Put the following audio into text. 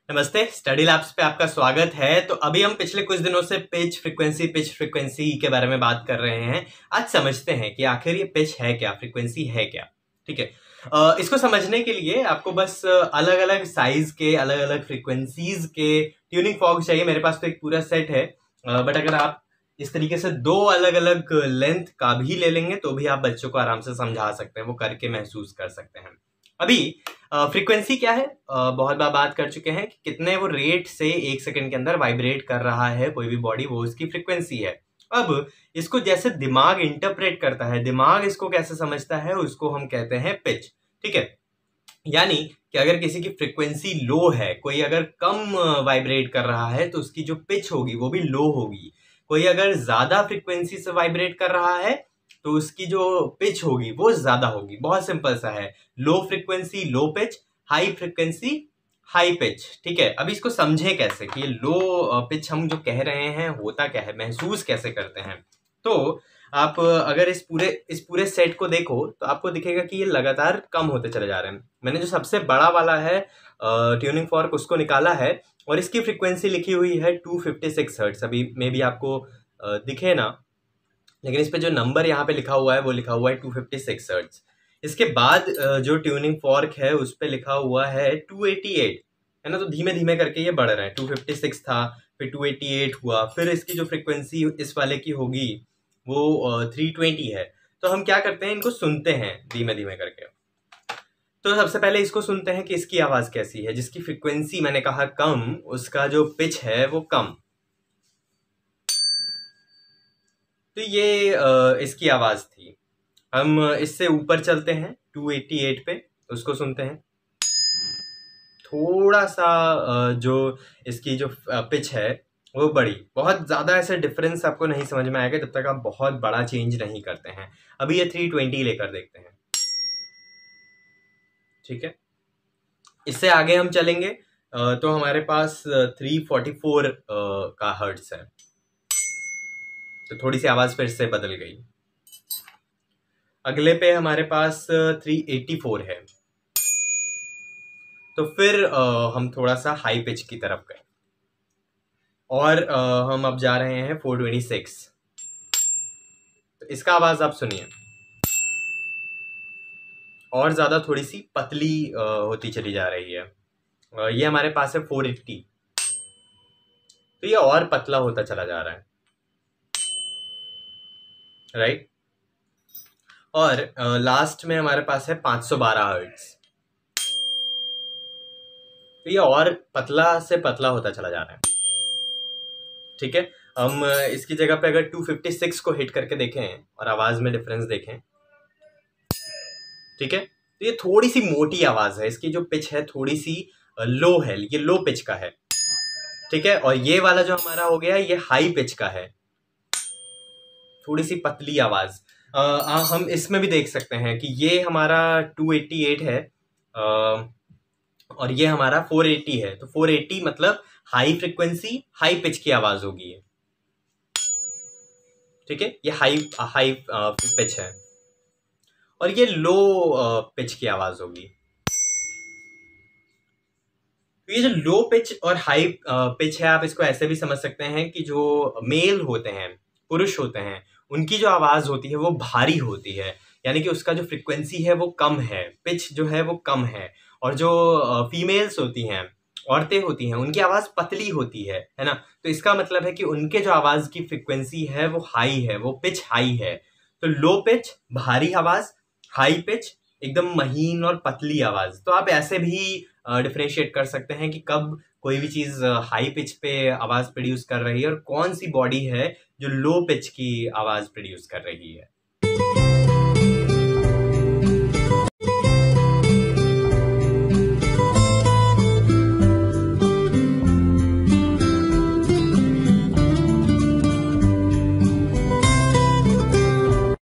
नमस्ते, study labs पे आपका स्वागत है। तो अभी हम पिछले कुछ दिनों से पिच फ्रीक्वेंसी के बारे में बात कर रहे हैं। आज समझते हैं कि आखिर ये पिच है क्या, फ्रीक्वेंसी है क्या। ठीक है, इसको समझने के लिए आपको बस अलग अलग साइज के, अलग अलग फ्रीक्वेंसीज के ट्यूनिंग फॉर्क चाहिए। मेरे पास तो एक पूरा सेट है, बट अगर आप इस तरीके से दो अलग अलग लेंथ का भी ले लेंगे तो भी आप बच्चों को आराम से समझा सकते हैं, वो करके महसूस कर सकते हैं। अभी फ्रीक्वेंसी क्या है, बहुत बार बात कर चुके हैं कि कितने वो रेट से एक सेकंड के अंदर वाइब्रेट कर रहा है कोई भी बॉडी, वो उसकी फ्रीक्वेंसी है। अब इसको जैसे दिमाग इंटरप्रेट करता है, दिमाग इसको कैसे समझता है, उसको हम कहते हैं पिच। ठीक है, यानी कि अगर किसी की फ्रीक्वेंसी लो है, कोई अगर कम वाइब्रेट कर रहा है तो उसकी जो पिच होगी वो भी लो होगी। कोई अगर ज्यादा फ्रीक्वेंसी से वाइब्रेट कर रहा है तो उसकी जो पिच होगी वो ज्यादा होगी। बहुत सिंपल सा है, low frequency low pitch, high frequency high pitch. ठीक है, अब इसको समझे कैसे कि ये लो पिच हम जो कह रहे हैं होता क्या है, महसूस कैसे करते हैं। तो आप अगर इस पूरे सेट को देखो तो आपको दिखेगा कि ये लगातार कम होते चले जा रहे हैं। मैंने जो सबसे बड़ा वाला है ट्यूनिंग फॉर्क उसको निकाला है और इसकी फ्रीक्वेंसी लिखी हुई है 256 हर्ट्ज। अभी मे भी आपको दिखे ना, लेकिन इस पे जो नंबर यहाँ पे लिखा हुआ है वो लिखा हुआ है 256 हर्ट्ज। इसके बाद जो ट्यूनिंग फॉर्क है उस पे लिखा हुआ है 288, है ना। तो धीमे धीमे करके ये बढ़ रहा है। 256 था, फिर 288 हुआ, फिर इसकी जो फ्रीक्वेंसी इस वाले की होगी वो 320 है। तो हम क्या करते हैं, इनको सुनते हैं धीमे धीमे करके। तो सबसे पहले इसको सुनते हैं कि इसकी आवाज कैसी है। जिसकी फ्रीक्वेंसी मैंने कहा कम, उसका जो पिच है वो कम। तो ये इसकी आवाज थी। हम इससे ऊपर चलते हैं 288 पे, उसको सुनते हैं। थोड़ा सा जो इसकी जो पिच है वो बड़ी, बहुत ज्यादा ऐसे डिफरेंस आपको नहीं समझ में आएगा जब तक आप बहुत बड़ा चेंज नहीं करते हैं। अभी ये 320 लेकर देखते हैं। ठीक है, इससे आगे हम चलेंगे तो हमारे पास 344 का हर्ट्ज है। तो थोड़ी सी आवाज फिर से बदल गई। अगले पे हमारे पास 384 है। तो फिर हम थोड़ा सा हाई पिच की तरफ गए और हम अब जा रहे हैं 426। तो इसका आवाज आप सुनिए, और ज्यादा थोड़ी सी पतली होती चली जा रही है। ये हमारे पास है 480। तो ये और पतला होता चला जा रहा है, राइट। और लास्ट में हमारे पास है 512 हर्ट्ज। तो ये और पतला से पतला होता चला जा रहा है। ठीक है, हम इसकी जगह पे अगर 256 को हिट करके देखें और आवाज में डिफरेंस देखें, ठीक है, तो ये थोड़ी सी मोटी आवाज है। इसकी जो पिच है थोड़ी सी लो है, ये लो पिच का है। ठीक है, और ये वाला जो हमारा हो गया ये हाई पिच का है, थोड़ी सी पतली आवाज। हम इसमें भी देख सकते हैं कि ये हमारा 288 है और ये हमारा 480 है। तो 480 मतलब हाई फ्रीक्वेंसी हाई पिच की आवाज होगी ये। ठीक है, ये हाई हाई पिच है और ये लो पिच की आवाज होगी। तो ये जो लो पिच और हाई पिच है, आप इसको ऐसे भी समझ सकते हैं कि जो मेल होते हैं, पुरुष होते हैं, उनकी जो आवाज होती है वो भारी होती है, यानी कि उसका जो फ्रीक्वेंसी है वो कम है, पिच जो है वो कम है। और जो फीमेल्स होती हैं, औरतें होती हैं, उनकी आवाज पतली होती है ना। तो इसका मतलब है कि उनके जो आवाज की फ्रीक्वेंसी है वो हाई है, वो पिच हाई है। तो लो पिच भारी आवाज, हाई पिच एकदम महीन और पतली आवाज। तो आप ऐसे भी डिफरेंशिएट कर सकते हैं कि कब कोई भी चीज हाई पिच पे आवाज प्रोड्यूस कर रही है और कौन सी बॉडी है जो लो पिच की आवाज प्रोड्यूस कर रही है।